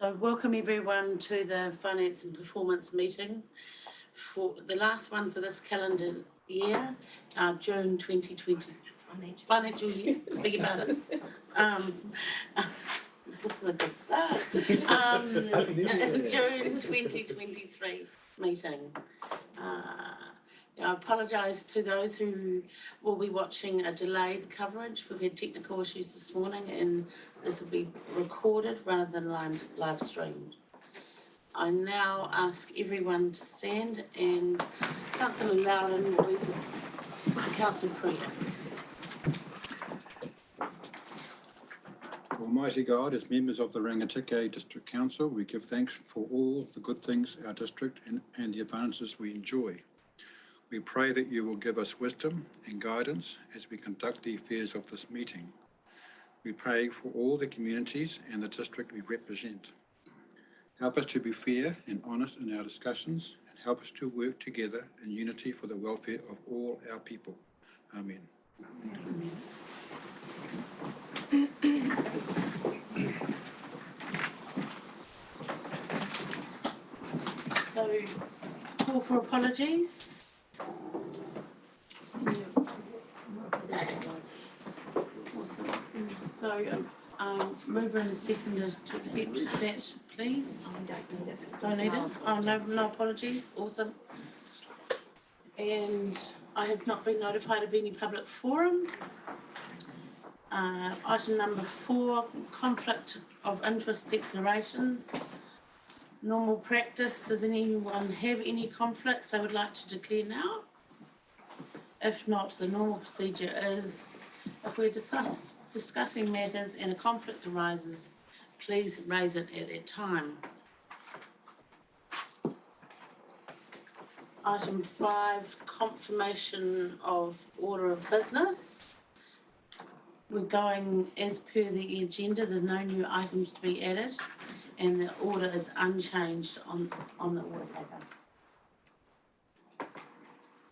So welcome everyone to the Finance and Performance meeting for the last one for this calendar year, June 2020 financial year. Beg your pardon. This is a good start. June 2023 meeting. I apologise to those who will be watching a delayed coverage. We've had technical issues this morning and this will be recorded rather than live streamed. I now ask everyone to stand and Councillor Loudon will read the council prayer. Almighty God, as members of the Rangitikei District Council, we give thanks for all the good things our district and the advances we enjoy. We pray that you will give us wisdom and guidance as we conduct the affairs of this meeting. We pray for all the communities and the district we represent. Help us to be fair and honest in our discussions and help us to work together in unity for the welfare of all our people. Amen. Amen. So, call for apologies. Awesome. So, mover and a seconder to accept that, please. Don't need it. Don't need it? Oh, no apologies. Awesome. And I have not been notified of any public forum. Item number 4, conflict of interest declarations. Normal practice, does anyone have any conflicts they would like to declare now? If not, the normal procedure is, if we're discussing matters and a conflict arises, please raise it at that time. Item 5, confirmation of order of business. We're going as per the agenda, there's no new items to be added and the order is unchanged on the order paper.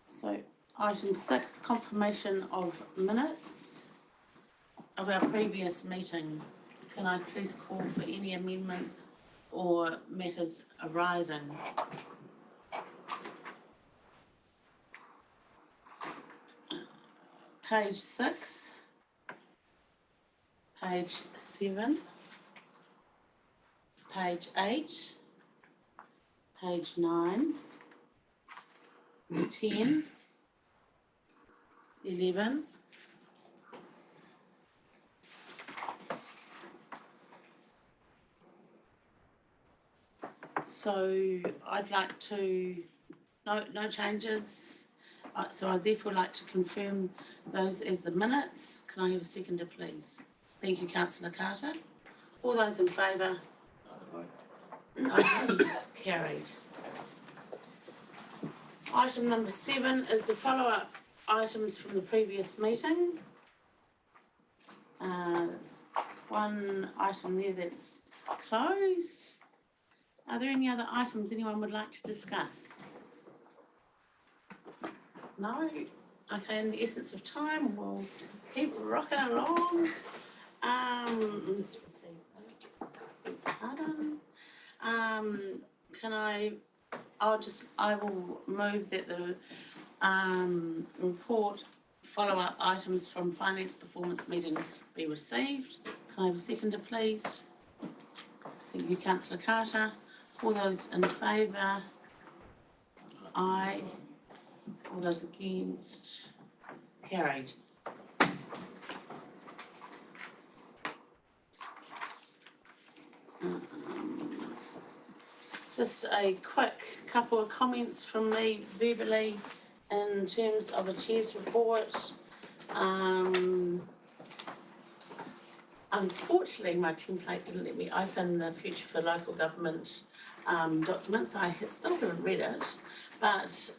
So item 6, confirmation of minutes of our previous meeting. Can I please call for any amendments or matters arising? Page 6, page 7, page 8, page 9, 10, 11, so I'd like to, no changes. So I'd therefore like to confirm those as the minutes. Can I have a seconder, please? Thank you, Councillor Carter. All those in favour? Item is carried. Item number 7 is the follow-up items from the previous meeting. One item there that's closed. Are there any other items anyone would like to discuss? No? Okay, in the essence of time, we'll keep rocking along. I will move that the report follow-up items from finance performance meeting be received. Can I have a seconder, please? Thank you, Councillor Carter. All those in favour? Aye. All those against? Carried. Just a quick couple of comments from me verbally in terms of a chair's report. Unfortunately, my template didn't let me open the Future for Local Government documents. I still haven't read it, but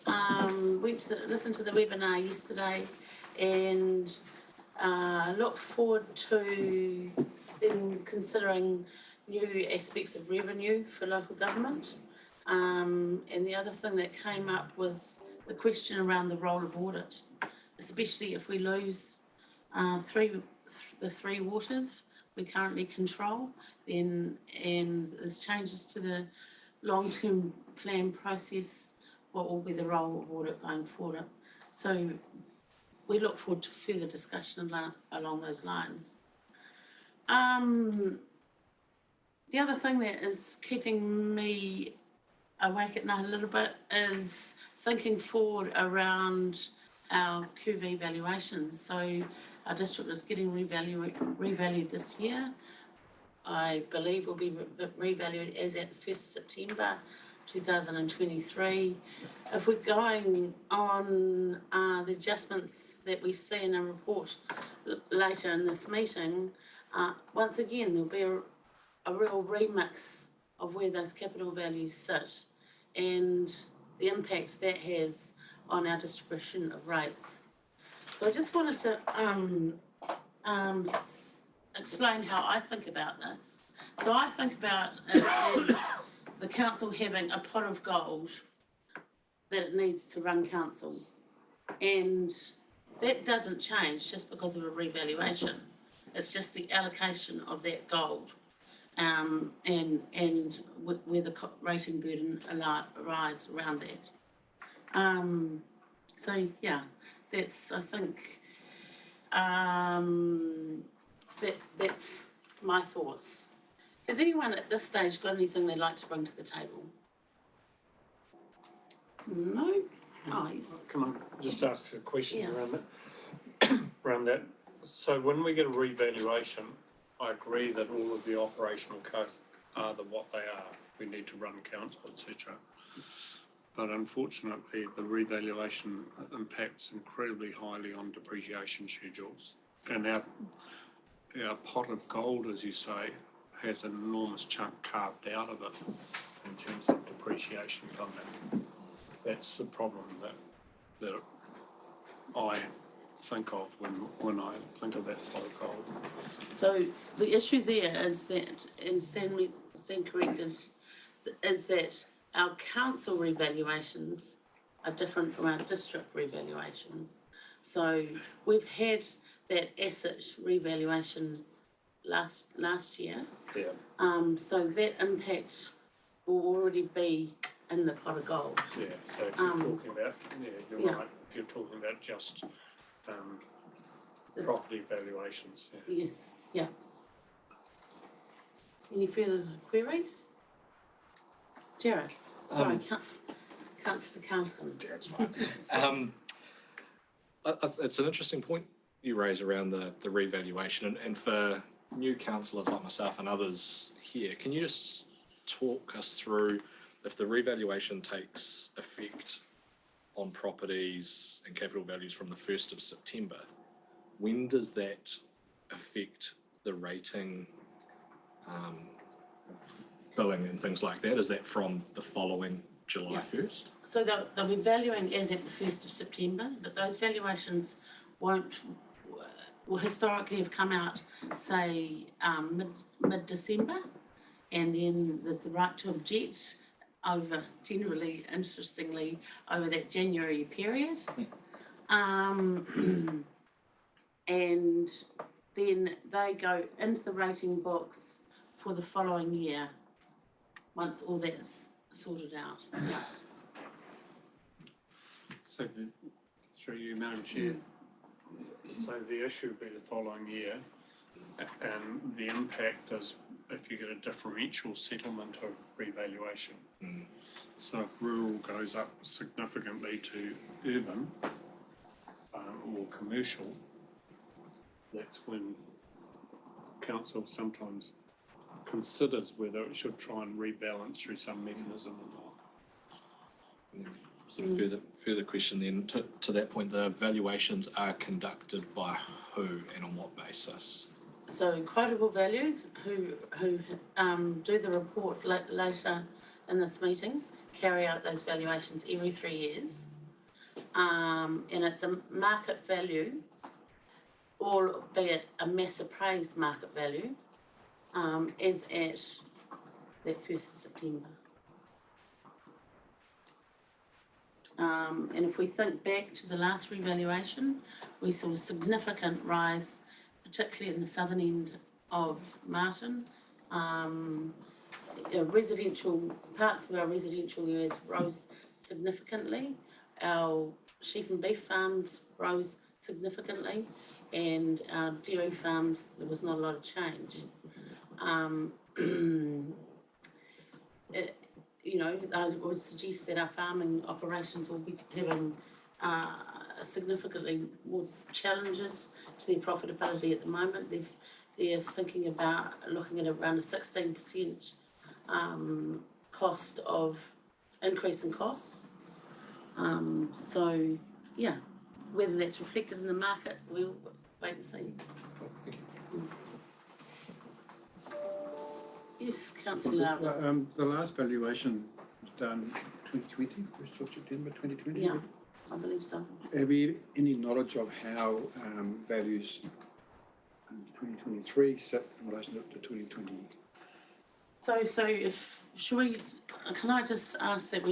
went to listened to the webinar yesterday and look forward to them considering new aspects of revenue for local government. And the other thing that came up was the question around the role of audit, especially if we lose the three waters. we currently control, then, and there's changes to the long-term plan process, what will be the role of audit going forward. So we look forward to further discussion along those lines. The other thing that is keeping me awake at night a little bit is thinking forward around our QV valuations. So our district is getting revalued this year. I believe will be revalued as at the 1st September 2023. If we're going on the adjustments that we see in a report later in this meeting, once again there'll be a real remix of where those capital values sit and the impact that has on our distribution of rates. So I just wanted to explain how I think about this. So I think about it as the council having a pot of gold that it needs to run council, and that doesn't change just because of a revaluation. It's just the allocation of that gold, and where the rating burden arise around that. So yeah, that's, I think, that's my thoughts. Has anyone at this stage got anything they'd like to bring to the table? No? Oh, yes. Can I just ask a question Yeah. around that? So when we get a revaluation, I agree that all of the operational costs are what they are. We need to run council, etc. But unfortunately, the revaluation impacts incredibly highly on depreciation schedules. And our pot of gold, as you say, has an enormous chunk carved out of it in terms of depreciation funding. That's the problem that I think of when I think of that pot of gold. So the issue there is that, and stand corrected, is that our council revaluations are different from our district revaluations. So we've had that asset revaluation last year. Yeah. So that impact will already be in the pot of gold. Yeah. So if you're talking about, you're yeah. right. If you're talking about just property valuations. Yeah. Yes. Yeah. Any further queries? Jared. Sorry, Councillor Carlton. Jared's fine. It's an interesting point you raise around the revaluation, and for new councillors like myself and others here, can you just talk us through, if the revaluation takes effect on properties and capital values from the 1st of September, when does that affect the rating, billing and things like that? Is that from the following July 1st? So they'll be valuing as at the 1st of September, but those valuations will historically have come out, say, mid-December, and then there's the right to object over, generally, interestingly, over that January period. And then they go into the rating books for the following year, once all that's sorted out. So through you, Madam Chair. So the issue will be the following year, and the impact is if you get a differential settlement of revaluation. So if rural goes up significantly to urban or commercial, that's when council sometimes considers whether it should try and rebalance through some mechanism or not. So further question then, to that point, the valuations are conducted by who and on what basis? So Quotable Value, who do the report later in this meeting, carry out those valuations every 3 years. And it's a market value, albeit a mass appraised market value, as at that 1st of September. And if we think back to the last revaluation, we saw a significant rise, particularly in the southern end of Martin. Residential, parts of our residential areas rose significantly. Our sheep and beef farms rose significantly, and our dairy farms, there was not a lot of change. I would suggest that our farming operations will be having significantly more challenges to their profitability at the moment. They're thinking about looking at around a 16% cost of increase in costs. So, yeah, whether that's reflected in the market, we'll wait and see. Yes, Councillor Lara. The last valuation was done 2020, 1st of September 2020. Yeah, I believe so. Have you any knowledge of how values in 2023 sit in relation to 2020? So can I just ask that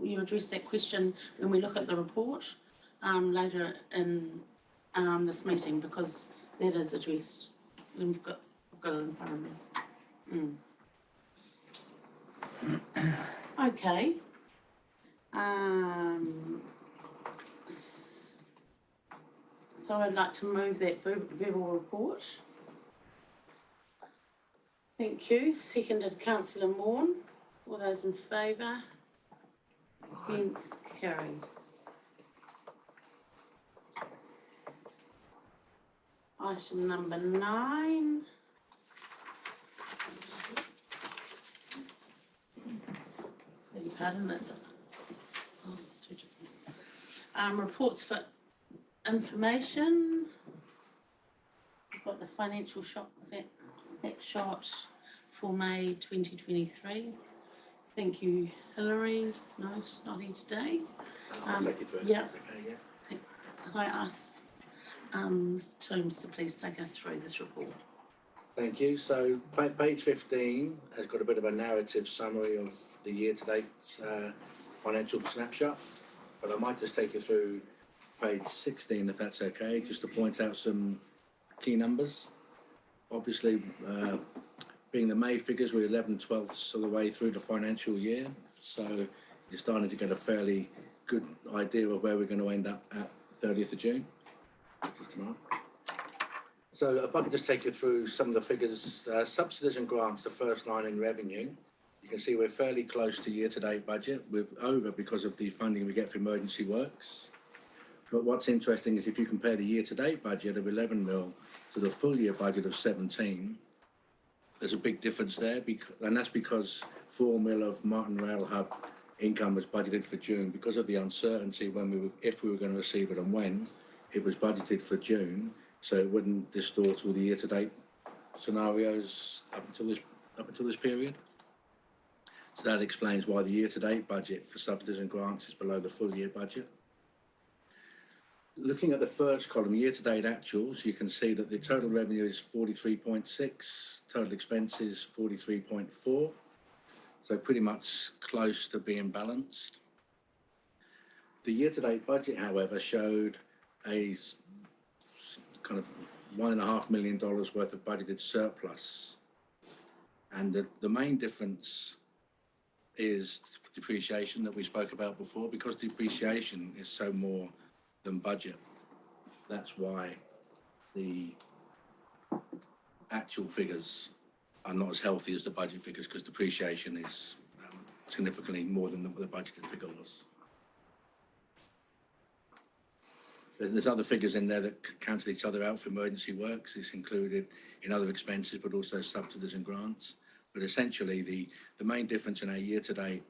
you address that question when we look at the report later in this meeting, because that is addressed. I've got it in front of me. Okay. So I'd like to move that verbal report. Thank you. Seconded, Councillor Maughan. All those in favour? Against? Carried. Item number 9. Beg your pardon, that's it. Oh, it's too different. Reports for information. We've got the financial snapshot for May 2023. Thank you, Hilary. No, she's not here today. Yeah. Can I ask Mr. Toombs to please take us through this report? Thank you. So page 15 has got a bit of a narrative summary of the year-to-date financial snapshot, but I might just take you through page 16, if that's okay, just to point out some key numbers. Obviously, being the May figures, we're 11/12ths of the way through the financial year, so you're starting to get a fairly good idea of where we're going to end up at 30th of June, which is tomorrow. So if I could just take you through some of the figures, subsidies and grants, the first line in revenue, you can see we're fairly close to year-to-date budget. We're over because of the funding we get for emergency works. But what's interesting is if you compare the year-to-date budget of 11 mil to the full year budget of 17, there's a big difference there, and that's because 4 mil of Martin Rail Hub income was budgeted for June. Because of the uncertainty if we were going to receive it and when, it was budgeted for June, so it wouldn't distort all the year-to-date scenarios up until this period. So that explains why the year-to-date budget for subsidies and grants is below the full year budget. Looking at the first column, year-to-date actuals, you can see that the total revenue is 43.6, total expenses 43.4, so pretty much close to being balanced. The year-to-date budget, however, showed a kind of $1.5 million worth of budgeted surplus, and the main difference is depreciation that we spoke about before. Because depreciation is so more than budget, that's why the actual figures are not as healthy as the budget figures, because depreciation is significantly more than the budgeted figure was. There's other figures in there that cancel each other out for emergency works. It's included in other expenses, but also subsidies and grants. But essentially, the main difference in our year-to-date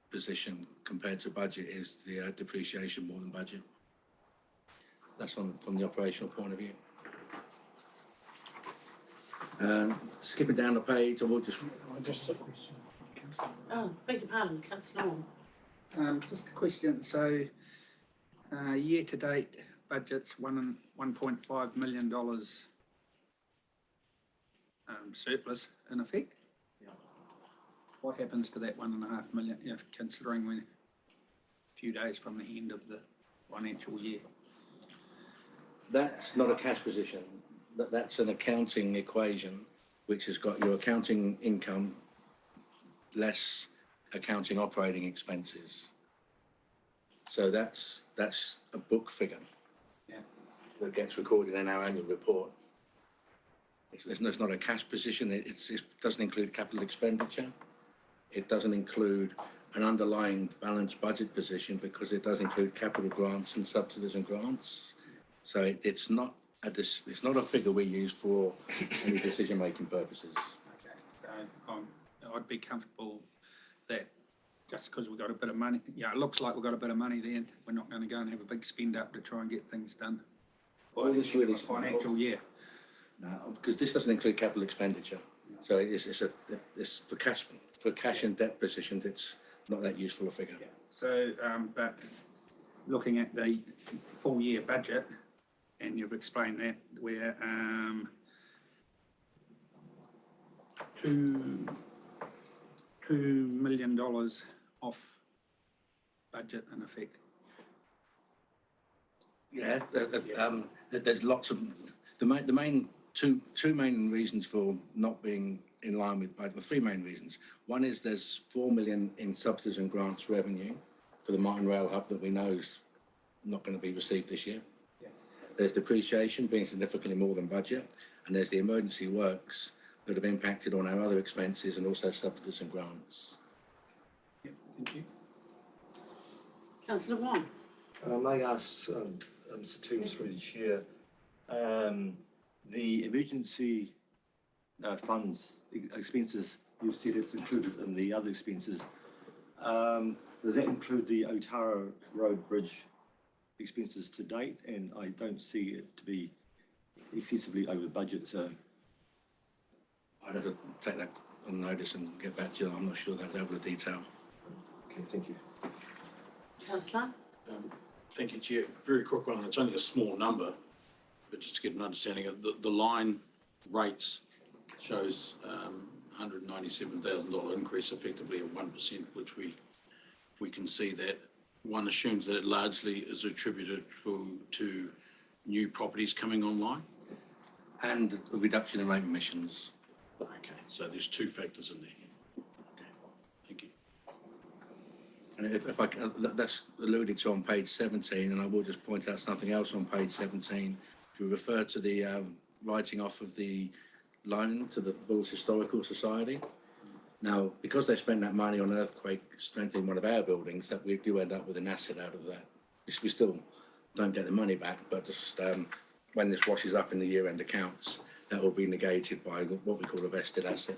position compared to budget is the depreciation more than budget. That's from the operational point of view. Skipping down the page, I will just... Just a question. Oh, beg your pardon, Councillor Maughan. Just a question. So, year-to-date budget's $1.5 million surplus in effect. Yeah. What happens to that $1.5 million, considering we're a few days from the end of the financial year? That's not a cash position. that's an accounting equation which has got your accounting income less accounting operating expenses. So that's a book figure. Yeah. That gets recorded in our annual report. It's not a cash position. It doesn't include capital expenditure. It doesn't include an underlying balanced budget position because it does include capital grants and subsidies and grants. So it's not a figure we use for any decision-making purposes. Okay, so I'd be comfortable that just because we've got a bit of money, it looks like we've got a bit of money there, we're not going to go and have a big spend up to try and get things done. All this really Financial year. No, because this doesn't include capital expenditure. So it's for cash and debt positions. It's not that useful a figure. So, but looking at the full year budget, and you've explained that we're $2 million off budget in effect. Yeah, there's lots of the main two main reasons for not being in line with budget. Three main reasons. One is there's $4 million in subsidies and grants revenue for the Martin Rail Hub that we know is not going to be received this year. Yeah. There's depreciation being significantly more than budget, and there's the emergency works that have impacted on our other expenses and also subsidies and grants. Yeah, thank you. Councillor Wong. May I ask Mr. Toombs through the chair, the emergency funds expenses, you've said it's included in the other expenses. Does that include the Otara Road Bridge expenses to date? And I don't see it to be excessively over budget, so. I'd have to take that on notice and get back to you. I'm not sure that level of detail. Okay, thank you. Councillor. Thank you, Chair. Very quick one. It's only a small number, but just to get an understanding of the line rates shows $197,000 increase, effectively at 1%, which we can see that. One assumes that it largely is attributed to new properties coming online. And a reduction in rate emissions. Okay, so there's two factors in there. Okay, thank you. And if I can, that's alluded to on page 17, and I will just point out something else on page 17. We refer to the writing off of the loan to the Bulls Historical Society. Now, because they spent that money on earthquake strengthening one of our buildings, that we do end up with an asset out of that. We still don't get the money back, but just when this washes up in the year-end accounts, that will be negated by what we call a vested asset.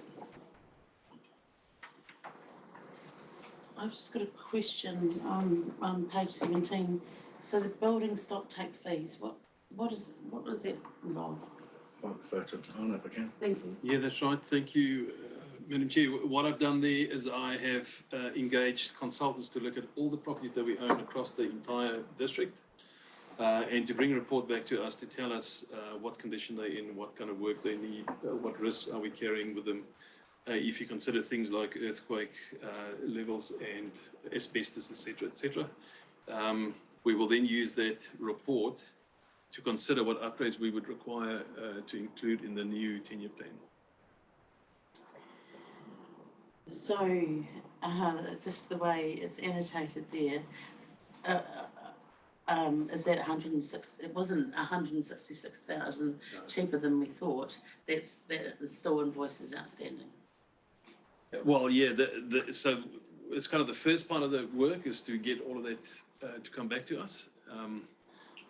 I've just got a question on page 17. So the building stock take fees, what does that involve? I might refer to, I don't know if I can. Thank you. Yeah, that's right. Thank you, Madam Chair. What I've done there is I have engaged consultants to look at all the properties that we own across the entire district and to bring a report back to us to tell us what condition they're in, what kind of work they need, what risks are we carrying with them. If you consider things like earthquake levels and asbestos, etc., we will then use that report to consider what upgrades we would require to include in the new 10-year plan. So, just the way it's annotated there, is that 106? It wasn't 166,000 cheaper than we thought. That is still invoices outstanding. Well, yeah. So it's kind of the first part of the work is to get all of that to come back to us,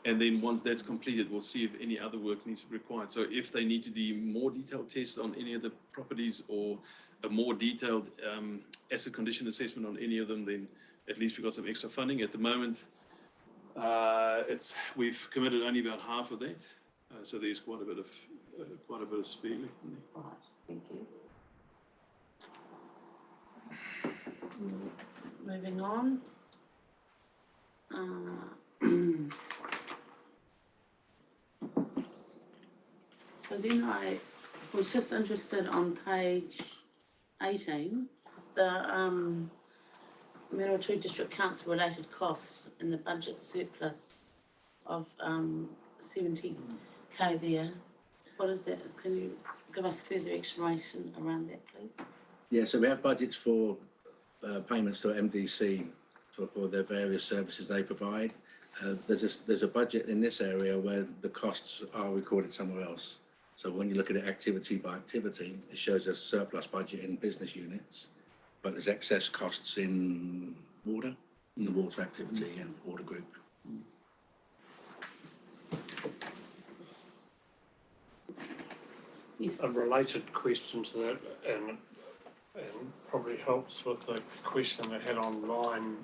and then once that's completed, we'll see if any other work needs to be required. So if they need to do more detailed tests on any of the properties or a more detailed asset condition assessment on any of them, then at least we've got some extra funding. At the moment, we've committed only about half of that, so there's quite a bit of spare left in there. Right, thank you. Moving on. So then I was just interested on page 18, the Manawatu District Council related costs in the budget surplus of 70k there. What is that? Can you give us further explanation around that, please? Yeah, so we have budgets for payments to MDC for their various services they provide. There's a budget in this area where the costs are recorded somewhere else. So when you look at it activity by activity, it shows a surplus budget in business units, but there's excess costs in water, the water activity and water group. Yes. A related question to that, and probably helps with the question they had online,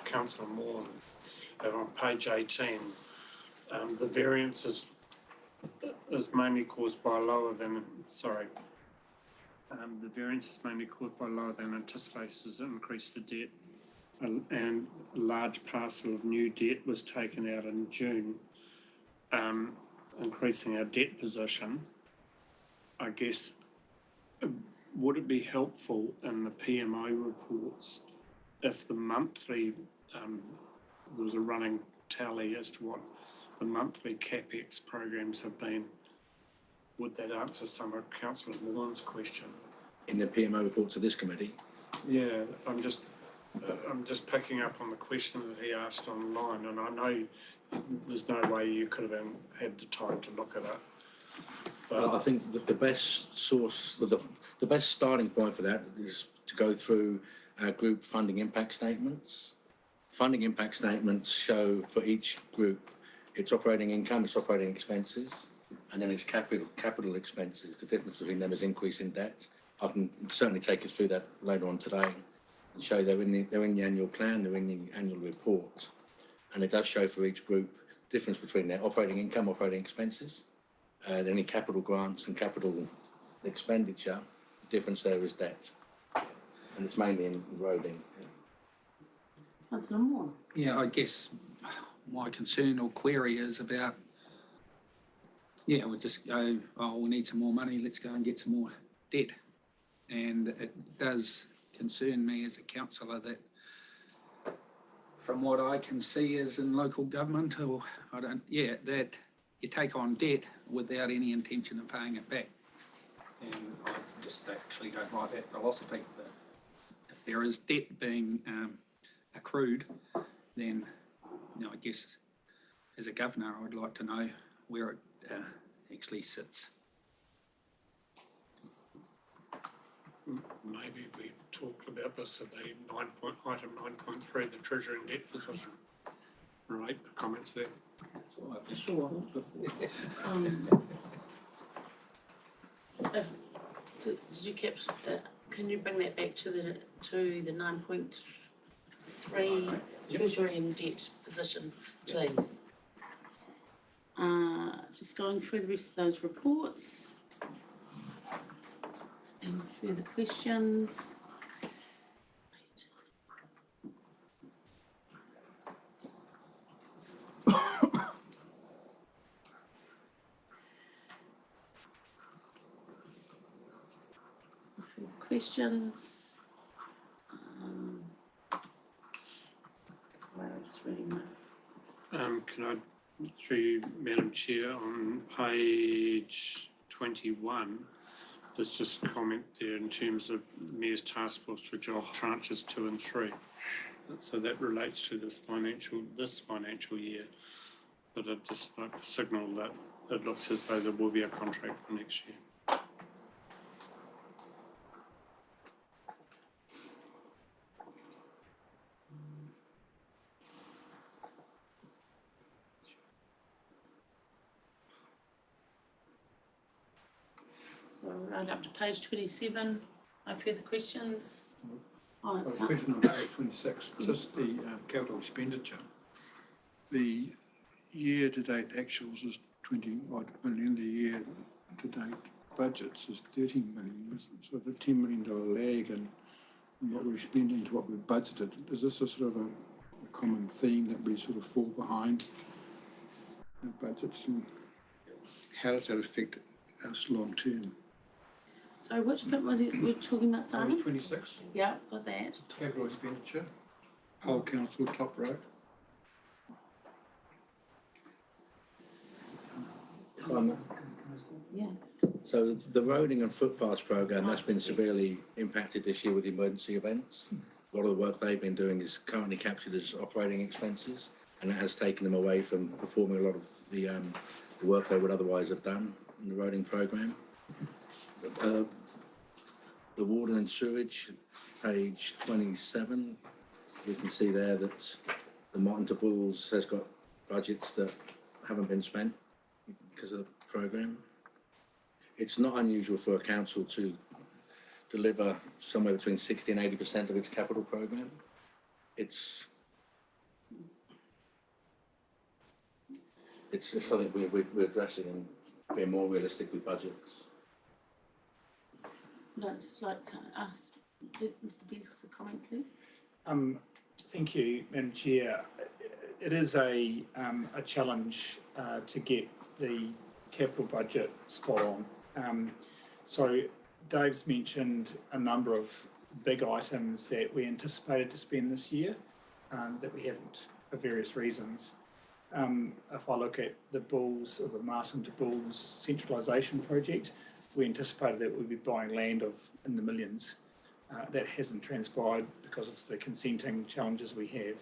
councillor Moore, on page 18, the variance is mainly caused by lower than, the variance is mainly caused by lower than anticipated increase to debt, and a large parcel of new debt was taken out in June, increasing our debt position. I guess, would it be helpful in the PMO reports if the monthly, there was a running tally as to what the monthly CapEx programs have been? Would that answer some of Councillor Vaughan's question? In the PMO report to this committee, Yeah, I'm just picking up on the question that he asked online, and I know there's no way you could have had the time to look at it. I think that the best source, the best starting point for that is to go through our group funding impact statements. Funding impact statements show for each group its operating income, its operating expenses, and then its capital expenses. The difference between them is increase in debt. I can certainly take us through that later on today and show they're in the annual plan, they're in the annual report, and it does show for each group difference between their operating income, operating expenses, any capital grants and capital expenditure. The difference there is debt, and it's mainly in roading. Councillor Moore. Yeah, I guess my concern or query is about, yeah, we just go, oh, we need some more money, let's go and get some more debt. And it does concern me as a councillor that from what I can see is in local government, or that you take on debt without any intention of paying it back. And I just actually don't like that philosophy. That if there is debt being accrued, then I guess as a governor, I'd like to know where it actually sits. Maybe we talked about this at the item 9.3, the treasury and debt position. Right, the comments there. Sure. Did you capture that? Can you bring that back to the 9.3 treasury and debt position, please? Just going through the rest of those reports. And further questions. Questions? Well, just reading that. Can I, through you, Madam Chair, on page 21, there's just a comment there in terms of Mayor's Task Force for Job Tranches 2 and 3. So that relates to this financial year. But I'd just like to signal that it looks as though there will be a contract for next year. So right up to page 27. No further questions? Question on page 26, just the capital expenditure. The year-to-date actuals is 20-odd million, the year-to-date budgets is 13 million. So the $10 million lag in what we're spending to what we've budgeted. Is this a sort of a common theme that we sort of fall behind the budgets, and how does that affect us long term? Sorry, which bit was it we're talking about, Simon? Page 26, Yeah, got that. capital expenditure, whole council, top row. Yeah. So the roading and footpaths programme, that's been severely impacted this year with emergency events. A lot of the work they've been doing is currently captured as operating expenses, and it has taken them away from performing a lot of the work they would otherwise have done in the roading programme. The water and sewage, page 27, you can see there that the Martin to Bulls has got budgets that haven't been spent because of the programme. It's not unusual for a council to deliver somewhere between 60 and 80% of its capital programme. It's just something we're addressing and being more realistic with budgets. I'd just like to ask Mr. Beers for a comment, please. Thank you, Madam Chair. It is a challenge to get the capital budget spot on. So Dave's mentioned a number of big items that we anticipated to spend this year that we haven't for various reasons. If I look at the Bulls, or the Martin to Bulls centralisation project, we anticipated that we'd be buying land in the millions. That hasn't transpired because of the consenting challenges we have.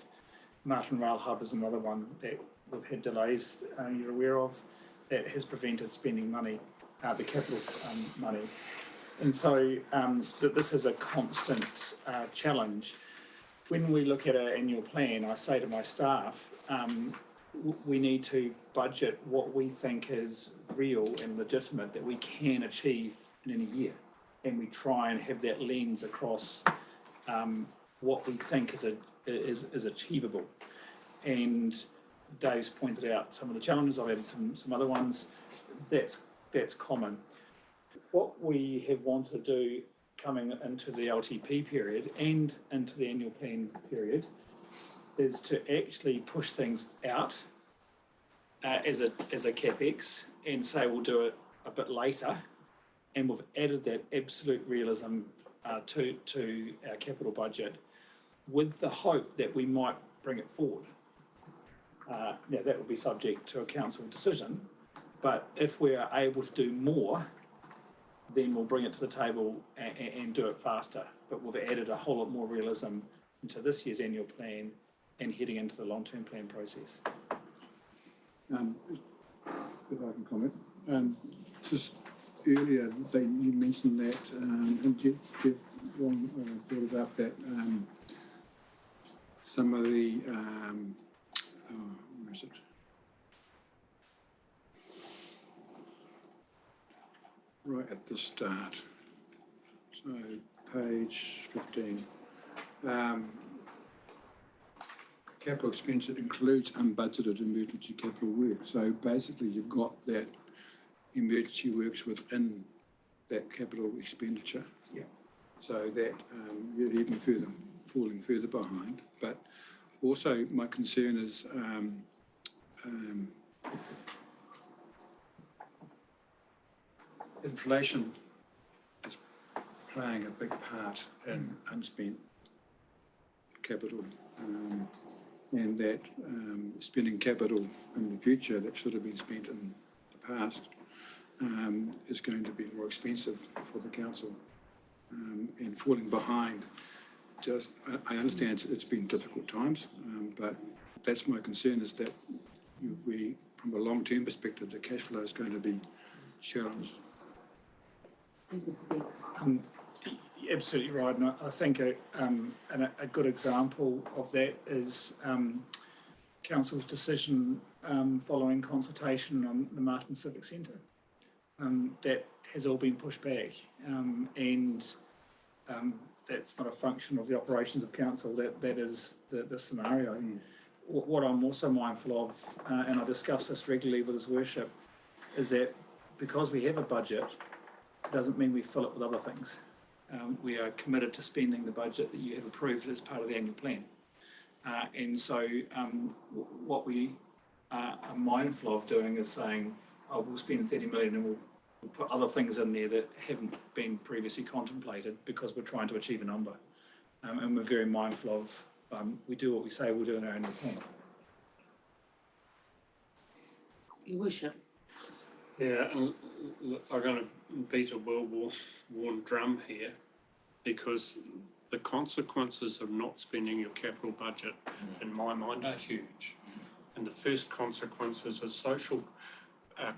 Martin Rail Hub is another one that we've had delays you're aware of that has prevented spending money, the capital money. And so that this is a constant challenge. When we look at our annual plan, I say to my staff, we need to budget what we think is real and legitimate that we can achieve in any year. And we try and have that lens across what we think is achievable. And Dave's pointed out some of the challenges. I've added some other ones. That's common. What we have wanted to do coming into the LTP period and into the annual plan period is to actually push things out as a capex and say we'll do it a bit later, and we've added that absolute realism to our capital budget with the hope that we might bring it forward. Now that will be subject to a council decision, but if we are able to do more, then we'll bring it to the table and do it faster. But we've added a whole lot more realism into this year's annual plan and heading into the long-term plan process. If I can comment, just earlier you mentioned that, and Jeff brought about that some of the, where is it? Right at the start, so page 15. Capital expenditure includes unbudgeted emergency capital work. So basically you've got that emergency works within that capital expenditure. Yeah. So that you're even further falling further behind. But also my concern is inflation is playing a big part in unspent capital, and that spending capital in the future that should have been spent in the past is going to be more expensive for the council, and falling behind. I understand it's been difficult times, but that's my concern, is that we, from a long-term perspective, the cash flow is going to be challenged. You're absolutely right, and I think a good example of that is Council's decision following consultation on the Martin Civic Centre. That has all been pushed back, and that's not a function of the operations of Council, that is the scenario. What I'm also mindful of, and I discuss this regularly with His Worship, is that because we have a budget, doesn't mean we fill it with other things. We are committed to spending the budget that you have approved as part of the annual plan. And so what we are mindful of doing is saying, oh, we'll spend 30 million and we'll put other things in there that haven't been previously contemplated because we're trying to achieve a number. And we're very mindful of, we do what we say we'll do in our annual plan. Your Worship. Yeah, and I'm going to beat a well-worn drum here, because the consequences of not spending your capital budget, in my mind, are huge. And the first consequence is a social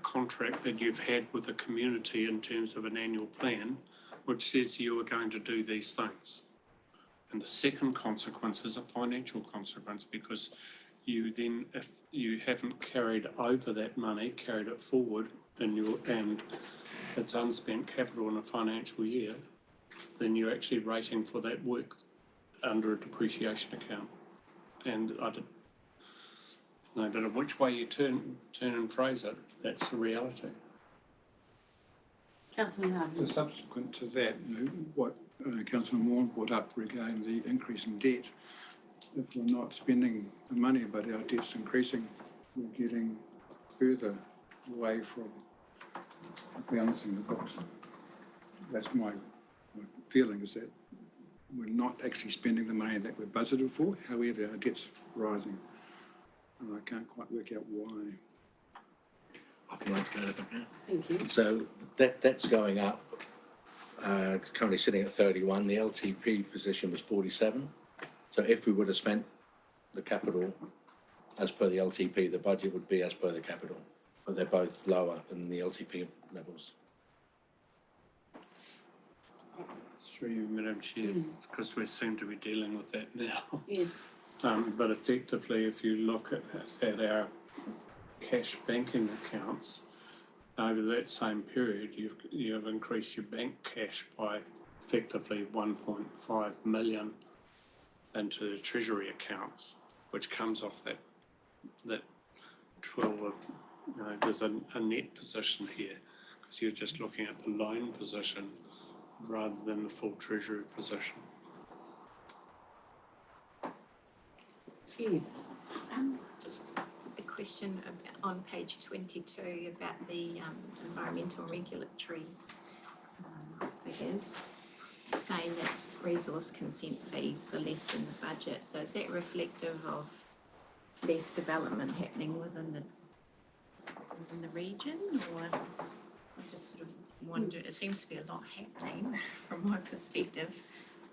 contract that you've had with the community in terms of an annual plan, which says you are going to do these things. And the second consequence is a financial consequence, because you then, if you haven't carried over that money, carried it forward and it's unspent capital in a financial year, then you're actually rating for that work under a depreciation account. And no matter which way you turn and phrase it, that's the reality. Councillor So Harvey. subsequent to that, what Councillor Moore brought up regarding the increase in debt, if we're not spending the money but our debt's increasing, we're getting further away from balancing the books. That's my feeling, is that we're not actually spending the money that we're budgeted for. However, our debt's rising. And I can't quite work out why. I can answer that if I can. Thank you. So that's going up. It's currently sitting at 31. The LTP position was 47. So if we would have spent the capital as per the LTP, the budget would be as per the capital. But they're both lower than the LTP levels. Through you, Madam Chair, because we seem to be dealing with that now. Yes. But effectively, if you look at our cash banking accounts, over that same period, you've increased your bank cash by effectively 1.5 million into the treasury accounts, which comes off that 12. There's a net position here, because you're just looking at the loan position rather than the full treasury position. Yes. Just a question about, on page 22 about the environmental regulatory figures, saying that resource consent fees are less in the budget. So is that reflective of less development happening within the region, or I just sort of wonder? It seems to be a lot happening from my perspective.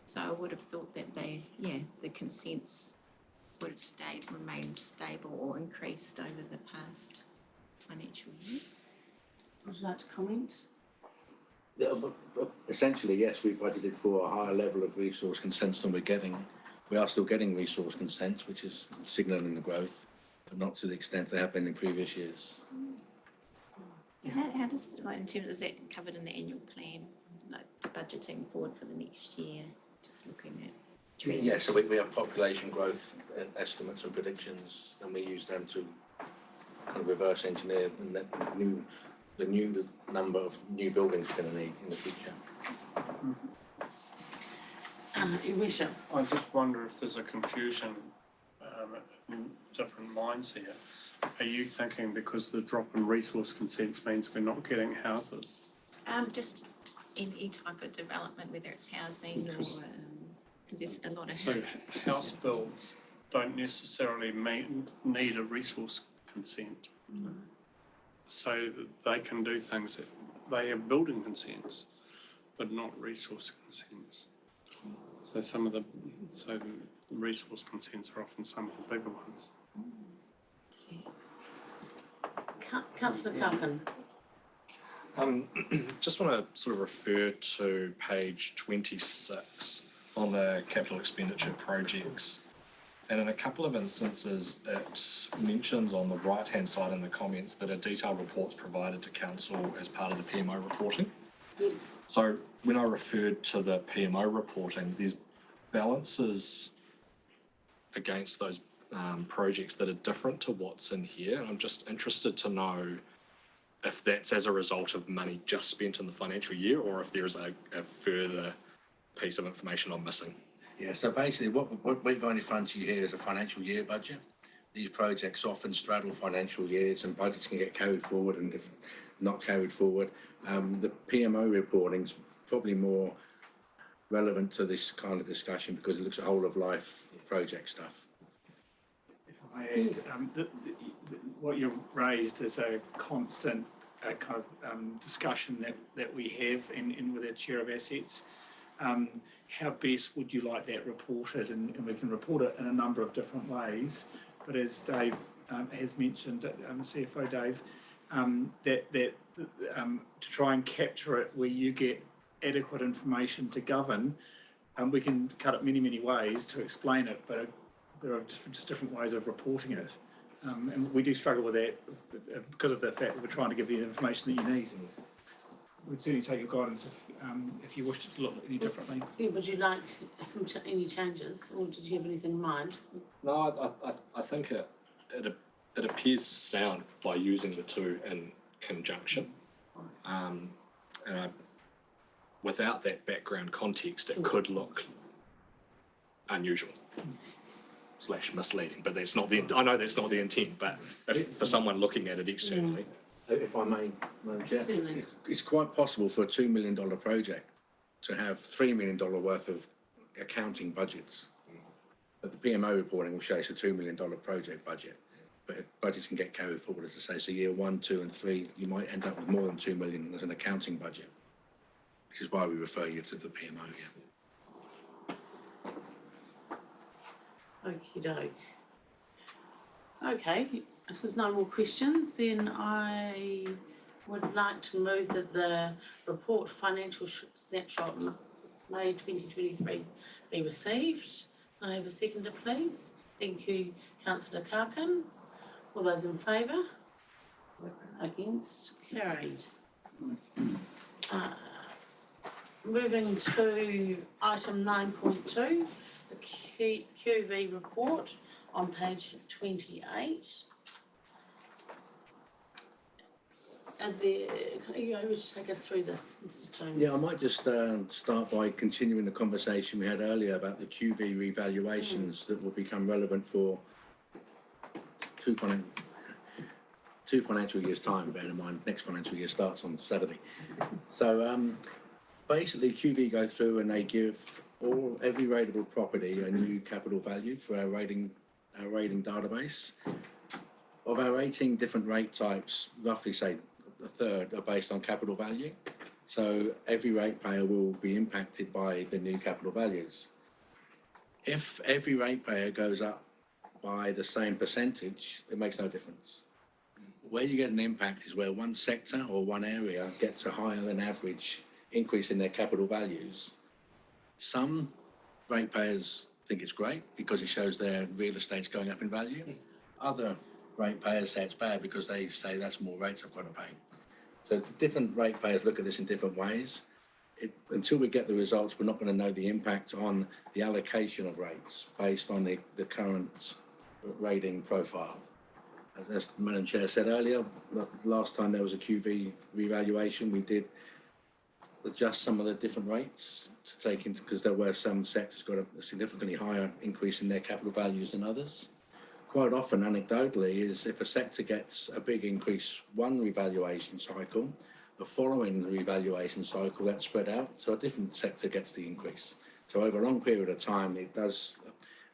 So I would have thought that the consents would have remained stable or increased over the past financial year. Would you like to comment? Yeah, but essentially, yes, we budgeted for a higher level of resource consents than we're getting. We are still getting resource consents, which is signalling the growth, but not to the extent they have been in previous years. How does, like, in terms, is that covered in the annual plan, like budgeting forward for the next year, just looking at trends? Yeah, so we have population growth estimates and predictions, and we use them to kind of reverse engineer the new number of new buildings we're going to need in the future. Your worship. I just wonder if there's a confusion in different minds here. Are you thinking because the drop in resource consents means we're not getting houses? Just any type of development, whether it's housing or, because there's a lot of. So house builds don't necessarily need a resource consent. So they can do things that they have building consents, but not resource consents. So the resource consents are often some of the bigger ones. Councillor Carpin. Just want to sort of refer to page 26 on the capital expenditure projects. And in a couple of instances, it mentions on the right-hand side in the comments that a detailed report's provided to council as part of the PMO reporting. Yes. So when I referred to the PMO reporting, there's balances against those projects that are different to what's in here. And I'm just interested to know if that's as a result of money just spent in the financial year, or if there is a further piece of information I'm missing. Yeah, so basically what we're going in front of you here is a financial year budget. These projects often straddle financial years, and budgets can get carried forward and not carried forward. The PMO reporting's probably more relevant to this kind of discussion because it looks at whole of life project stuff. If I add, what you've raised is a constant kind of discussion that we have and with our chair of assets. How best would you like that reported? And we can report it in a number of different ways. But as Dave has mentioned, CFO Dave, to try and capture it where you get adequate information to govern, we can cut it many ways to explain it, but there are just different ways of reporting it. And we do struggle with that because of the fact that we're trying to give you the information that you need. We'd certainly take your guidance if you wished it to look any differently. Yeah, would you like any changes, or did you have anything in mind? No, I think it appears sound by using the two in conjunction. Without that background context, it could look unusual / misleading, but that's not I know that's not the intent, but for someone looking at it externally. If I may, Madam Chair, it's quite possible for a $2 million project to have $3 million worth of accounting budgets. But the PMO reporting will show it's a $2 million project budget. But budgets can get carried forward, as I say. So year 1, 2 and 3, you might end up with more than $2 million as an accounting budget, which is why we refer you to the PMO. Okie doke. Okay, if there's no more questions, then I would like to move that the report financial snapshot May 2023 be received. Can I have a seconder, please? Thank you, Councillor Karkin. All those in favour? Against? Carried. Moving to item 9.2, the QV report on page 28. Are you able to take us through this, Mr. Jones? Yeah, I might just start by continuing the conversation we had earlier about the QV revaluations that will become relevant for two financial years' time, bearing in mind next financial year starts on Saturday. So basically QV go through and they give every rateable property a new capital value for our rating database. Of our 18 different rate types, roughly say a third are based on capital value. So every ratepayer will be impacted by the new capital values. If every ratepayer goes up by the same percentage, it makes no difference. Where you get an impact is where one sector or one area gets a higher than average increase in their capital values. Some ratepayers think it's great because it shows their real estate's going up in value. Other ratepayers say it's bad because they say that's more rates I've got to pay. So different ratepayers look at this in different ways. Until we get the results, we're not going to know the impact on the allocation of rates based on the current rating profile. As the Madam Chair said earlier, last time there was a QV revaluation, we did adjust some of the different rates to take into, because there were some sectors got a significantly higher increase in their capital values than others. Quite often, anecdotally, is if a sector gets a big increase one revaluation cycle, the following revaluation cycle gets spread out, so a different sector gets the increase. So over a long period of time, it does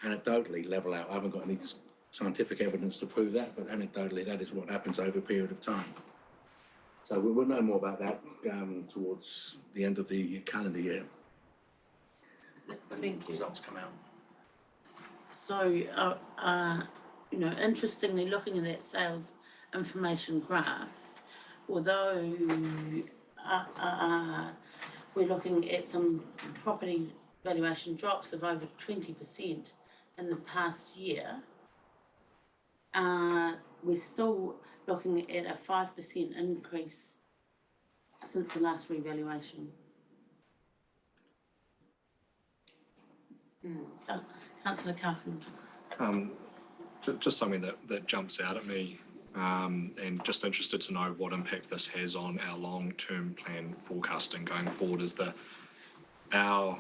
anecdotally level out. I haven't got any scientific evidence to prove that, but anecdotally, that is what happens over a period of time. So we'll know more about that towards the end of the calendar year. Thank you. Results come out. So, interestingly, looking at that sales information graph, although we're looking at some property valuation drops of over 20% in the past year, we're still looking at a 5% increase since the last revaluation. Councillor Karkin. Just something that jumps out at me, and just interested to know what impact this has on our long-term plan forecasting going forward. Is our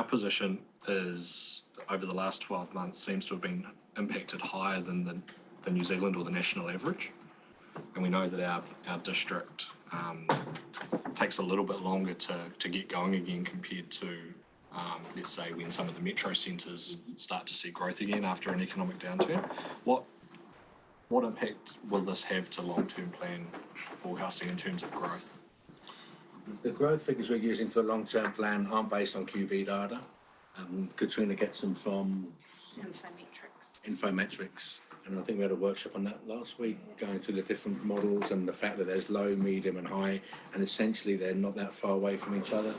position is over the last 12 months seems to have been impacted higher than the New Zealand or the national average, and we know that our district takes a little bit longer to get going again compared to let's say when some of the metro centres start to see growth again after an economic downturn. What what impact will this have to long-term plan forecasting in terms of growth? The growth figures we're using for the long-term plan aren't based on QV data. Katrina gets them from Infometrics. And I think we had a workshop on that last week, going through the different models and the fact that there's low, medium and high, and essentially they're not that far away from each other.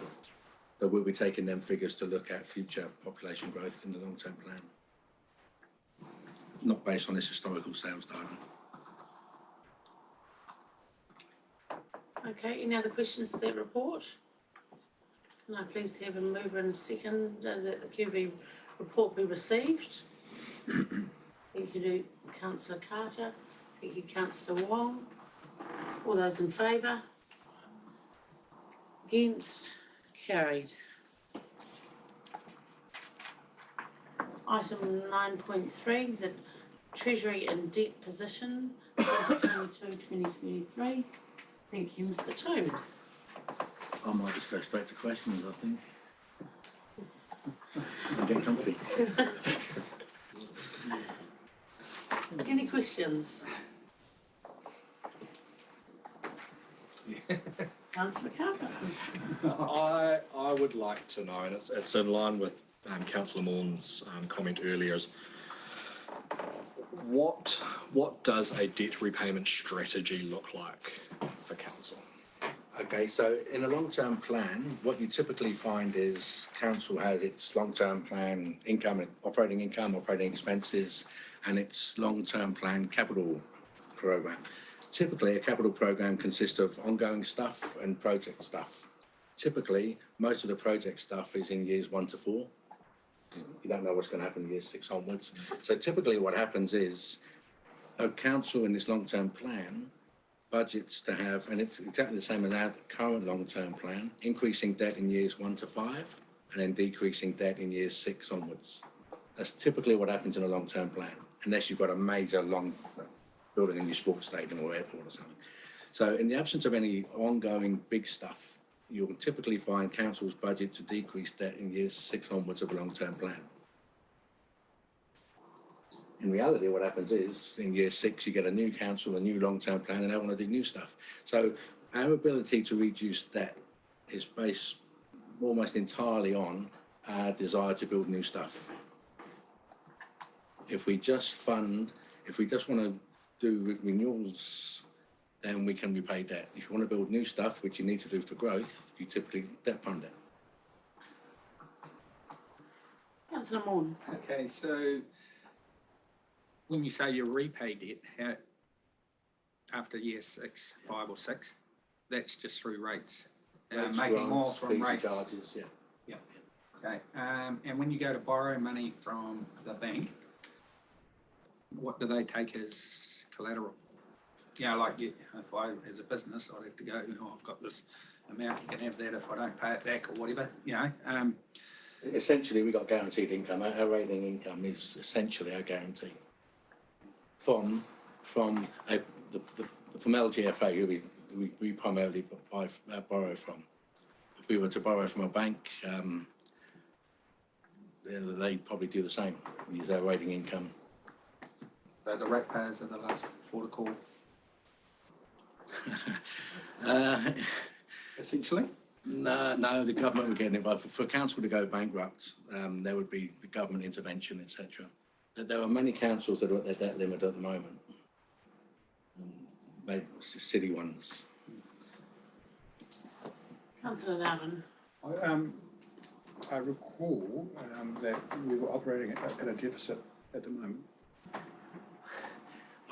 So we'll be taking them figures to look at future population growth in the long-term plan. Not based on this historical sales data. Okay, any other questions to that report? Can I please have a mover and a second that the QV report be received? Thank you, Councillor Carter. Thank you, Councillor Wong. All those in favour? Against? Carried. Item 9.3, the Treasury and Debt Position, 2022-2023. Thank you, Mr. Tomes. I might just go straight to questions, I think. And get comfy. Any questions? Councillor Carter. I would like to know, and it's in line with Councillor Maughan's comment earlier, is what does a debt repayment strategy look like for council? Okay, so in a long-term plan, what you typically find is council has its long-term plan operating expenses, and its long-term plan capital program. Typically, a capital program consists of ongoing stuff and project stuff. Typically, most of the project stuff is in years 1 to 4. You don't know what's going to happen in years 6 onwards. So typically what happens is a council in this long-term plan budgets to have, and it's exactly the same as our current long-term plan, increasing debt in years 1 to 5 and then decreasing debt in years 6 onwards. That's typically what happens in a long-term plan, unless you've got a major building a new sports stadium or airport or something. So in the absence of any ongoing big stuff, you'll typically find council's budget to decrease debt in years 6 onwards of a long-term plan. In reality, what happens is in year 6, you get a new council, a new long-term plan, and they want to do new stuff. So our ability to reduce debt is based almost entirely on our desire to build new stuff. If we just want to do renewals, then we can repay debt. If you want to build new stuff, which you need to do for growth, you typically debt fund it. Councillor Maughan. Okay, so when you say you repay debt, after year 6, 5 or 6, that's just through rates. Making more from rates. Charges, yeah. Yeah. Okay. And when you go to borrow money from the bank, what do they take as collateral? Like if I, as a business, I'd have to go, I've got this amount, you can have that if I don't pay it back or whatever, Essentially, we got guaranteed income. Our rating income is essentially our guarantee. From LGFA, who we primarily borrow from. If we were to borrow from a bank, they'd probably do the same. We use our rating income. So the ratepayers are the last port of call. Essentially? No, the government would get involved. For council to go bankrupt, there would be the government intervention, etc. There are many councils that are at their debt limit at the moment, maybe city ones. Councillor Loudon. I recall that we were operating at a deficit at the moment.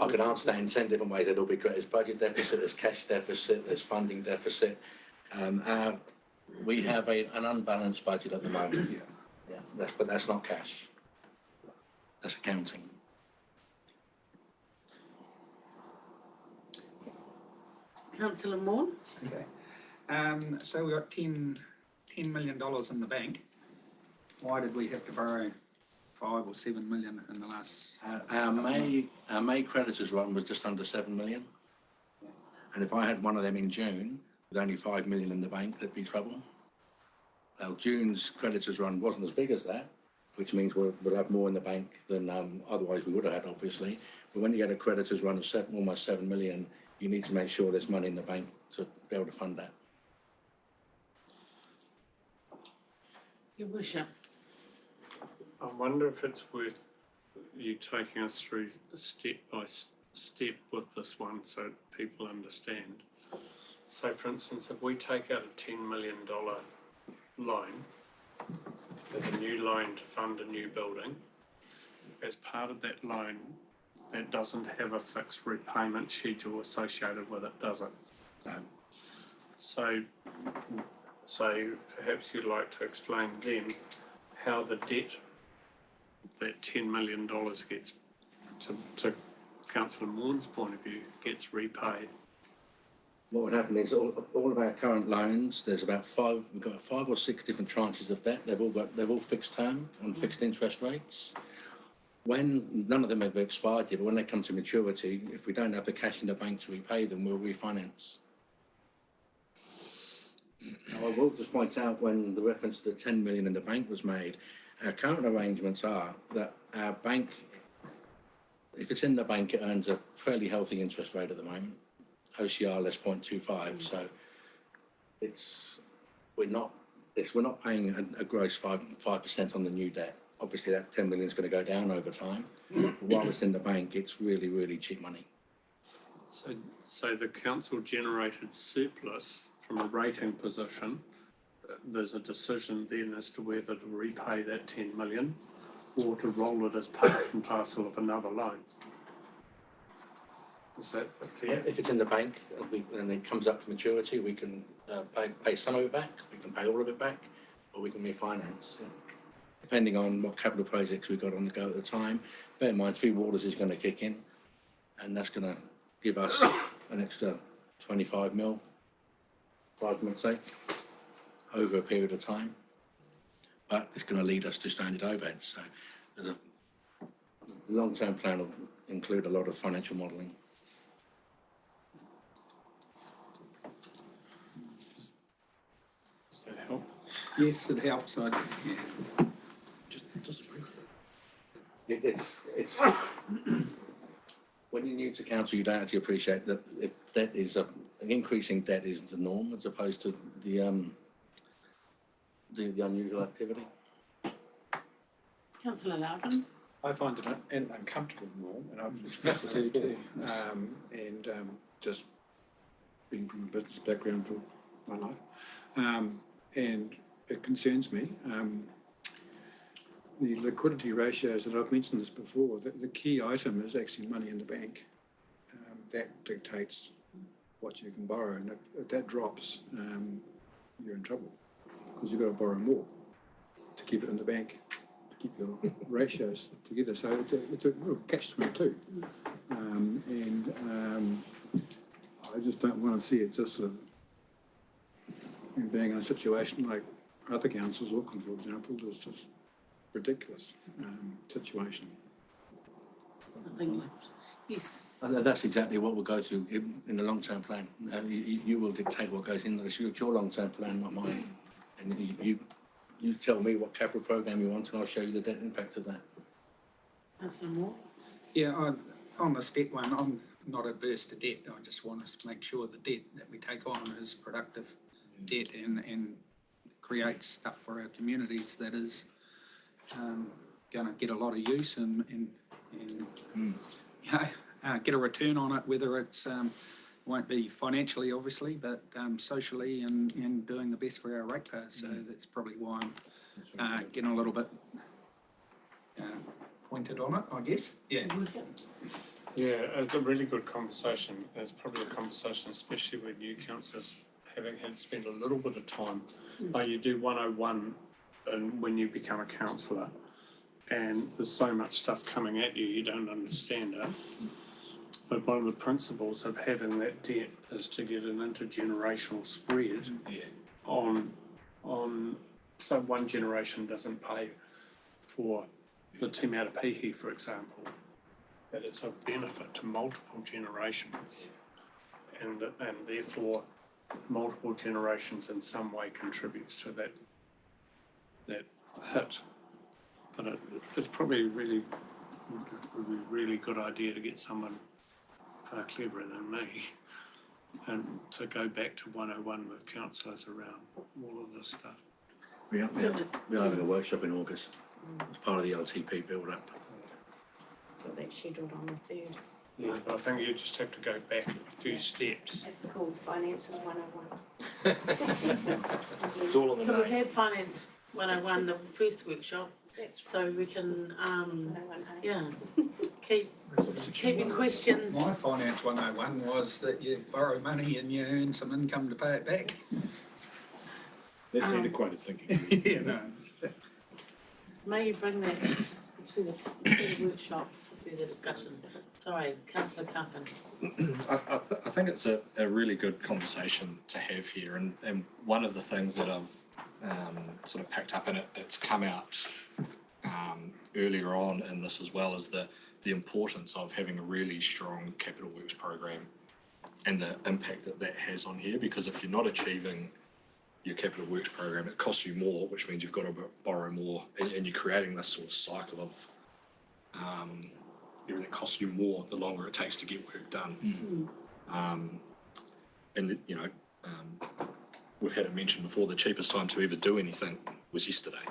I can answer that in 10 different ways. It'll be great. There's budget deficit, there's cash deficit, there's funding deficit. We have an unbalanced budget at the moment. Yeah. But that's not cash. That's accounting. Councillor Maughan. Okay. So we got $10 million in the bank. Why did we have to borrow 5 or 7 million in the last? Our May creditors run was just under 7 million. And if I had one of them in June with only 5 million in the bank, there'd be trouble. Now, June's creditors run wasn't as big as that, which means we'll have more in the bank than otherwise we would have had, obviously. But when you get a creditors run of almost 7 million, you need to make sure there's money in the bank to be able to fund that. Your worship. I wonder if it's worth you taking us through step by step with this one so people understand. So for instance, if we take out a $10 million loan, there's a new loan to fund a new building. As part of that loan, that doesn't have a fixed repayment schedule associated with it, does it? No. So perhaps you'd like to explain then how the debt, that $10 million gets, to Councillor Maughan's point of view, gets repaid. What would happen is all of our current loans, we've got 5 or 6 different tranches of debt. They've all fixed term on fixed interest rates. When none of them have expired yet, but when they come to maturity, if we don't have the cash in the bank to repay them, we'll refinance. Now, I will just point out when the reference to the 10 million in the bank was made, our current arrangements are that our bank, if it's in the bank, it earns a fairly healthy interest rate at the moment, OCR less 0.25. So we're not paying a gross 5% on the new debt. Obviously, that 10 million is going to go down over time. But while it's in the bank, it's really, really cheap money. So the council generated surplus from a rating position. There's a decision then as to whether to repay that 10 million or to roll it as part and parcel of another loan. Is that fair? Yeah, if it's in the bank and it comes up for maturity, we can pay some of it back, we can pay all of it back, or we can refinance. Yeah. Depending on what capital projects we've got on the go at the time. Bear in mind, Three Waters is going to kick in, and that's going to give us an extra 25 mil, for argument's sake, over a period of time. But it's going to lead us to stranded overheads. So the long-term plan will include a lot of financial modelling. Does that help? Yes, it helps. Yeah. It's when you're new to council, you don't actually appreciate that debt is an increasing debt is the norm as opposed to the unusual activity. Councillor Loudon. I find it an uncomfortable norm, and I've expressed it too. Just being from a business background for my life, and it concerns me. The liquidity ratios, and I've mentioned this before, the key item is actually money in the bank. That dictates what you can borrow, and if that drops, you're in trouble because you've got to borrow more to keep it in the bank, to keep your ratios together. So it's a real catch-22, I just don't want to see it just sort of being in a situation like other councils, Auckland, for example, is just ridiculous situation. Nothing left. Yes. And that's exactly what we'll go through in the long-term plan. You will dictate what goes in there. It's your long-term plan, not mine. And you tell me what capital program you want, and I'll show you the debt impact of that. Councillor Moore. Yeah, on the step one, I'm not adverse to debt. I just want to make sure the debt that we take on is productive debt and creates stuff for our communities that is going to get a lot of use and get a return on it, whether it's won't be financially, obviously, but socially and doing the best for our ratepayers. So that's probably why I'm getting a little bit pointed on it, I guess. Yeah. Yeah, it's a really good conversation. It's probably a conversation, especially with new councillors having had spent a little bit of time. Like you do 101 and when you become a councillor, and there's so much stuff coming at you, you don't understand it. But one of the principles of having that debt is to get an intergenerational spread on so one generation doesn't pay for the Te Mea Pihi, for example, that it's a benefit to multiple generations, and therefore multiple generations in some way contributes to that hit. But it's probably really It would be a really good idea to get someone far cleverer than me and to go back to 101 with councillors around all of this stuff. We're having a workshop in August as part of the LTP build-up. So that's scheduled on the 3rd. Yeah, but I think you just have to go back a few steps. It's called Finances 101. It's all on the So we've name. had Finance 101, the first workshop, so we can, yeah, keep your questions. My finance 101 was that you borrow money and you earn some income to pay it back. That's antiquated thinking. You know. May you bring that to the workshop for further discussion. Sorry, councillor Carpin. I think it's a really good conversation to have here, and one of the things that I've sort of picked up, and it's come out earlier on in this as well, is the importance of having a really strong capital works program and the impact that that has on here, because if you're not achieving your capital works program, it costs you more, which means you've got to borrow more, and you're creating this sort of cycle of everything costs you more the longer it takes to get work done. And you know, we've had it mentioned before, the cheapest time to ever do anything was yesterday.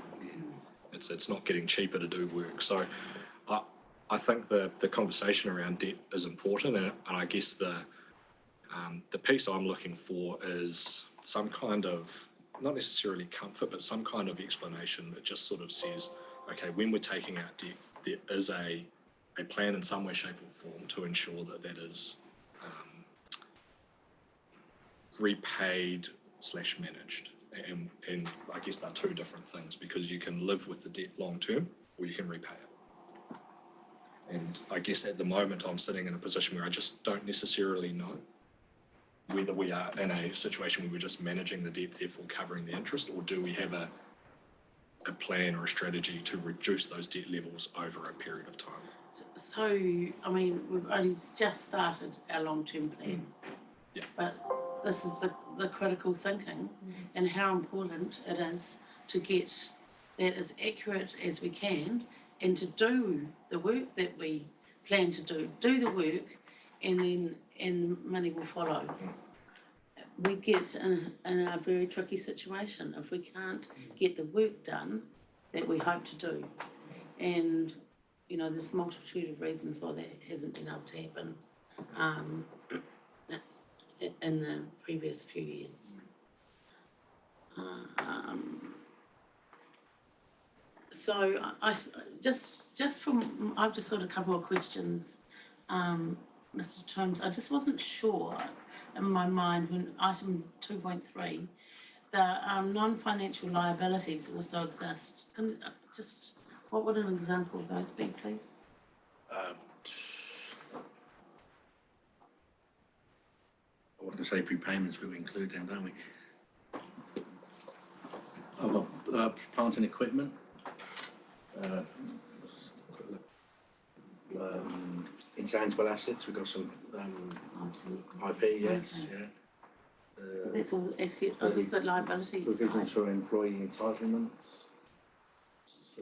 It's not getting cheaper to do work. So I think the conversation around debt is important, and I guess the piece I'm looking for is some kind of, not necessarily comfort, but some kind of explanation that just sort of says, okay, when we're taking out debt, there is a plan in some way, shape or form to ensure that that is repaid / managed. And I guess they're two different things, because you can live with the debt long term or you can repay it. And I guess at the moment I'm sitting in a position where I just don't necessarily know whether we are in a situation where we're just managing the debt, therefore covering the interest, or do we have a plan or a strategy to reduce those debt levels over a period of time. So, I mean, we've only just started our long-term plan. Yeah. But this is the critical thinking and how important it is to get that as accurate as we can and to do the work that we plan to do the work, and money will follow. We get in a very tricky situation if we can't get the work done that we hope to do. And, you know, there's multitude of reasons why that hasn't been able to happen in the previous few years. So I've just got a couple of questions, Mr. Tomes. I just wasn't sure in my mind when item 2.3, the non-financial liabilities also exist. Can what would an example of those be, please? I want to say prepayments, we include them, don't we? I've got plant and equipment. Intangible assets, we've got some IP, yes, yeah. That's all asset, or just the liabilities? Provisions for employee entitlements.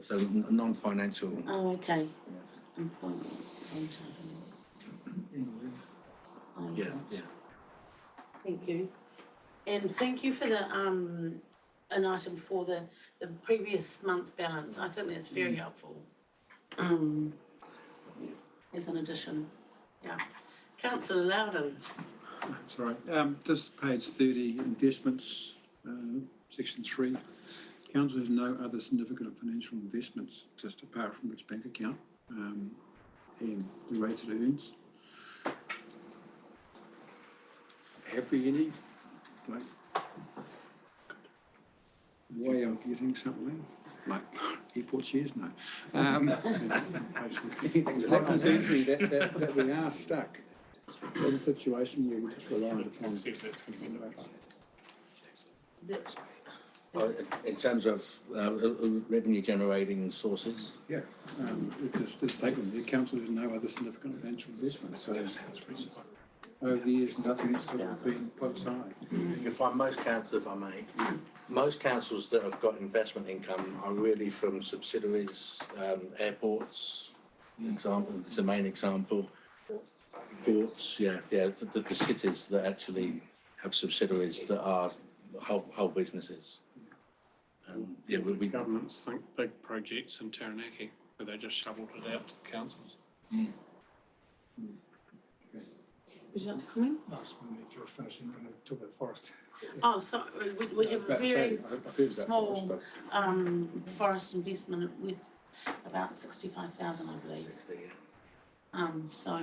So non-financial. Oh, okay. Yeah. Employment. Yeah, yeah. Thank you. And thank you for the, an item for the previous month balance. I think that's very helpful. As an addition, yeah. Councillor Loudon. Sorry, this page 30, investments, section 3. Council has no other significant financial investments, just apart from its bank account and the rates it earns. Have we any, like, way of getting something, like airport shares? No. That concerns me that we are stuck in a situation where we're just reliant upon. In terms of revenue generating sources. Yeah, the statement, the council has no other significant financial investment, so over the years, nothing has been put aside. You find most councils, if I may, most councils that have got investment income are really from subsidiaries, airports, example, it's the main example. Ports, the cities that actually have subsidiaries that are whole businesses. We Governments think big projects in Taranaki, where they just shoveled it out to the councils. Would you like to comment? I was wondering if you were finishing, going to talk about forest. Oh, so we have a very I've heard about small forest, but forest investment with about 65,000, I believe. 60, So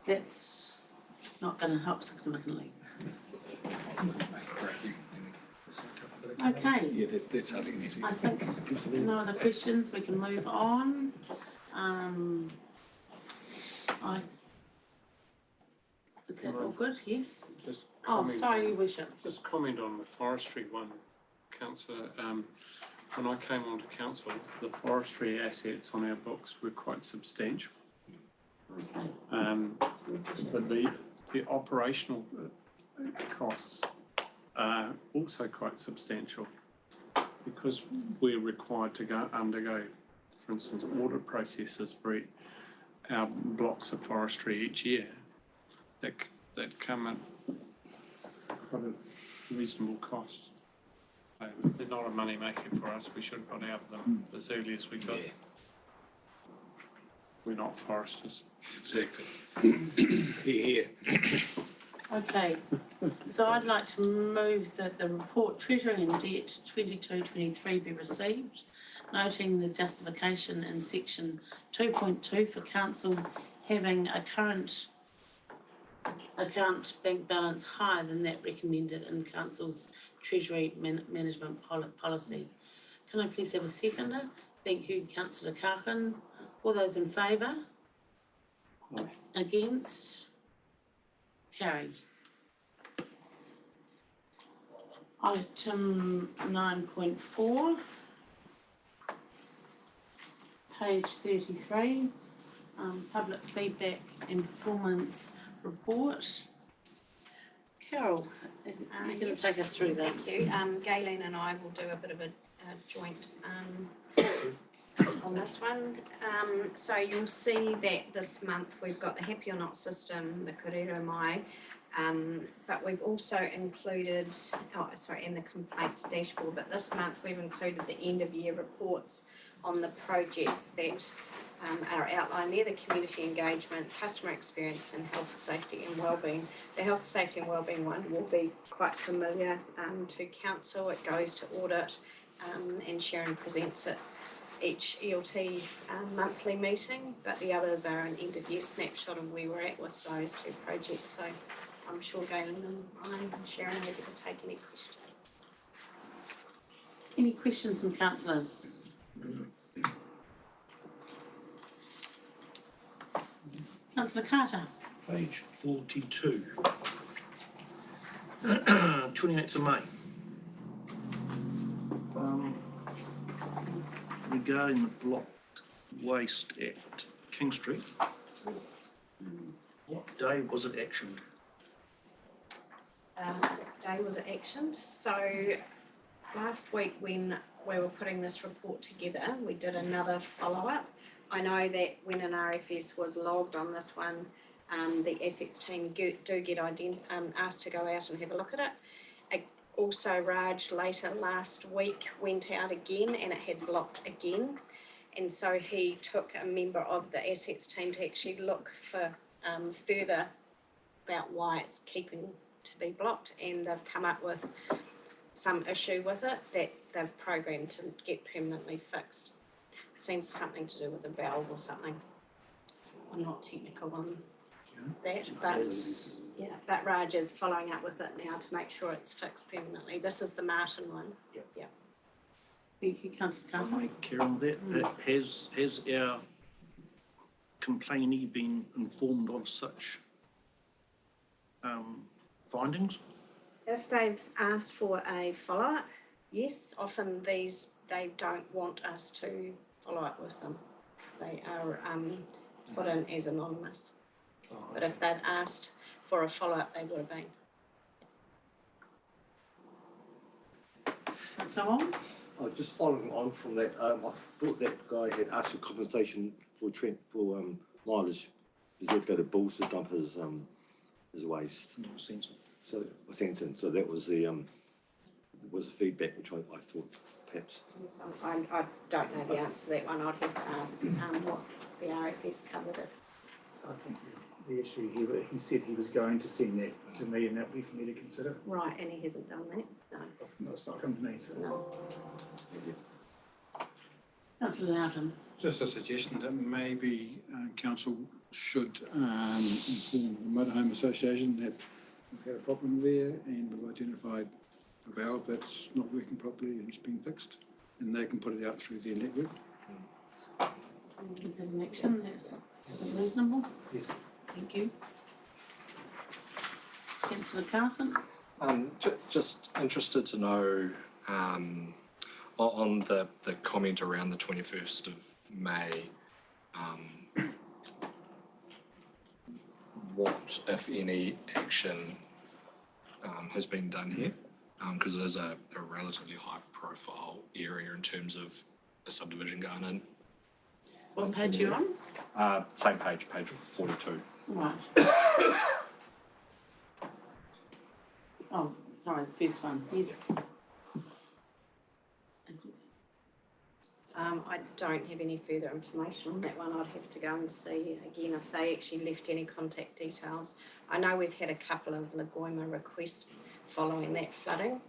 that's not going to help significantly. Okay. yeah, that's hardly an easy. I think no other questions. We can move on. Is that all good? Yes. Just Oh, comment sorry, on- Your Worship. Just comment on the forestry one, councillor. When I came onto council, the forestry assets on our books were quite substantial. Okay. But the operational costs are also quite substantial because we're required to undergo, for instance, audit processes for our blocks of forestry each year that come at quite a reasonable cost. They're not a money maker for us. We should have got out of them as early as we could. We're not foresters. Exactly. Here. Okay. So I'd like to move that the report Treasury and Debt 22-23 be received, noting the justification in section 2.2 for council having a current account bank balance higher than that recommended in council's treasury management policy. Can I please have a seconder? Thank you, councillor Carkin. All those in favour? Against? Carried. Item 9.4, page 33, public feedback and performance report. Carol, you can Yes, take us through this. Thank you. Galen and I will do a bit of a joint on this one. So you'll see that this month we've got the Happy or Not system, the Korero Mai, but we've also included, and the complaints dashboard, but this month we've included the end of year reports on the projects that are outlined there, the community engagement, customer experience and health, safety and wellbeing. The health, safety and wellbeing one will be quite familiar to council. It goes to audit and Sharon presents it each ELT monthly meeting, but the others are an end of year snapshot of where we're at with those two projects. So I'm sure Galen and I and Sharon are happy to take any questions. Any questions from councillors? Councillor Carter. Page 42. 29th of May. Regarding the blocked waste at King Street, what day was it actioned? Day was it actioned? So last week when we were putting this report together, we did another follow-up. I know that when an RFS was logged on this one, the assets team do get asked to go out and have a look at it. Also, Raj later last week went out again and it had blocked again. And so he took a member of the assets team to actually look for further about why it's keeping to be blocked, and they've come up with some issue with it that they've programmed to get permanently fixed. Seems something to do with a valve or something. I'm not technical on that, but Raj is following up with it now to make sure it's fixed permanently. This is the Martin one. Yep. Thank you, councillor Carter. I Carol, that has our complainee been informed of such findings? If they've asked for a follow-up, yes. Often they don't want us to follow up with them. They are put in as anonymous. But if they've asked for a follow-up, they would have been. Councillor Wong? Just following on from that, I thought that guy had asked for compensation for mileage. He's had to go to Bulls to dump his waste. So, Senton, so that was the feedback which I thought perhaps. Yes, I don't know the answer to that one. I'd have to ask what the RFS covered it. I think the issue here, he said he was going to send that to me and that would be for me to consider. Right, and he hasn't done that? No. No, it's not come to me, so. No. Councillor Loudon. Just a suggestion that maybe council should inform the Motorhome Association that we've had a problem there and we've identified a valve that's not working properly and it's been fixed, and they can put it out through their network. Is that an action that is reasonable? Yes. Thank you. Councillor Carlton. Just interested to know on the comment around the 21st of May, what, if any, action has been done here? Because it is a relatively high profile area in terms of a subdivision going in. What page are you on? Same page, page 42. Right. Oh, sorry, the first one, yes. I don't have any further information on that one. I'd have to go and see again if they actually left any contact details. I know we've had a couple of Lagoima requests following that flooding,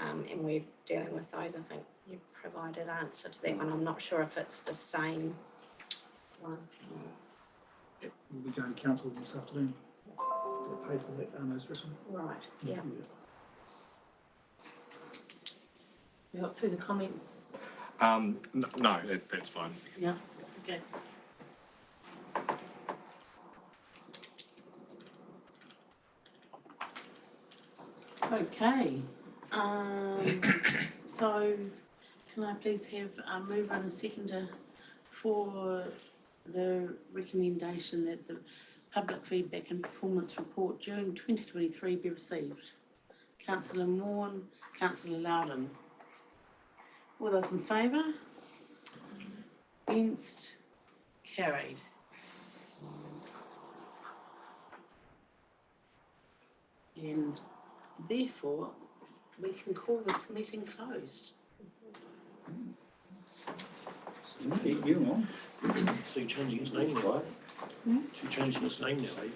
and we're dealing with those. I think you provided answer to that one. I'm not sure if it's the same one. We'll be going to council this afternoon. Get paid for that, Arno's written. Right, yeah. You got further comments? No, that's fine. Yeah, okay. Okay, so can I please have a mover and a seconder for the recommendation that the public feedback and performance report during 2023 be received? Councillor Maughan, Councillor Loudon. All those in favour? Against? Carried. And therefore, we can call this meeting closed. You on? So you're changing its name now, right? So you're changing its name now, are you?